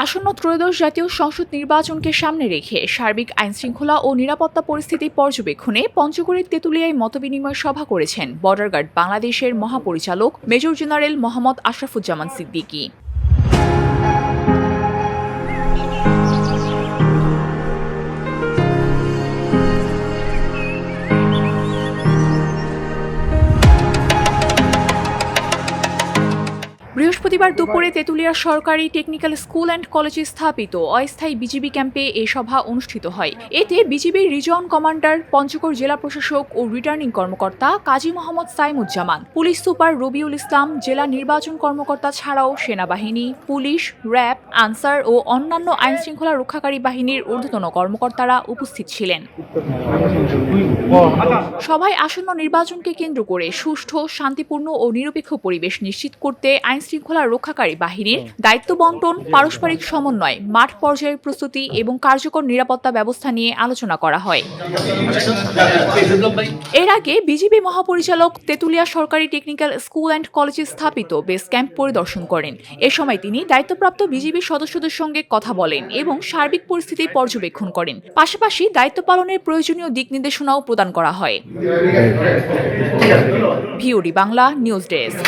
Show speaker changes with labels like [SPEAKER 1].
[SPEAKER 1] আসন্ন ত্রয়োদশ জাতীয় সংসদ নির্বাচনকে সামনে রেখে সার্বিক আইনশৃঙ্খলা ও নিরাপত্তা পরিস্থিতি পর্যবেক্ষণে পঞ্চগড়ের তেঁতুলিয়ায় মতবিনিময় সভা করেছেন বর্ডার গার্ড বাংলাদেশের মহাপরিচালক মেজর জেনারেল মোহাম্মদ আশরাফুজ্জামান সিদ্দিকী। বৃহস্পতিবার দুপুরে তেঁতুলিয়ার সরকারি টেকনিক্যাল স্কুল অ্যান্ড কলেজে স্থাপিত অস্থায়ী বিজিবি ক্যাম্পে এ সভা অনুষ্ঠিত হয়। এতে বিজিবির রিজন কমান্ডার, পঞ্চগড় জেলা প্রশাসক ও রিটার্নিং কর্মকর্তা কাজী মোহাম্মদ সাইমুজ্জামান, পুলিশ সুপার রবিউল ইসলাম, জেলা নির্বাচন কর্মকর্তা ছাড়াও সেনাবাহিনী, পুলিশ, র্যাব, আনসার ও অন্যান্য আইনশৃঙ্খলা রক্ষাকারী বাহিনীর ঊর্ধ্বতন কর্মকর্তারা উপস্থিত ছিলেন। সভায় আসন্ন নির্বাচনকে কেন্দ্র করে সুষ্ঠু, শান্তিপূর্ণ ও নিরপেক্ষ পরিবেশ নিশ্চিত করতে আইনশৃঙ্খলা রক্ষাকারী বাহিনীর দায়িত্ব বণ্টন, পারস্পরিক সমন্বয়, মাঠ পর্যায়ের প্রস্তুতি এবং কার্যকর নিরাপত্তা ব্যবস্থা নিয়ে আলোচনা করা হয়। এর আগে বিজিবি মহাপরিচালক তেঁতুলিয়া সরকারি টেকনিক্যাল স্কুল অ্যান্ড কলেজে স্থাপিত বেস ক্যাম্প পরিদর্শন করেন। এ সময় তিনি দায়িত্বপ্রাপ্ত বিজিবি সদস্যদের সঙ্গে কথা বলেন এবং সার্বিক পরিস্থিতি পর্যবেক্ষণ করেন। পাশাপাশি দায়িত্ব পালনের প্রয়োজনীয় দিক নির্দেশনাও প্রদান করা হয়। VOD Bangla news desk.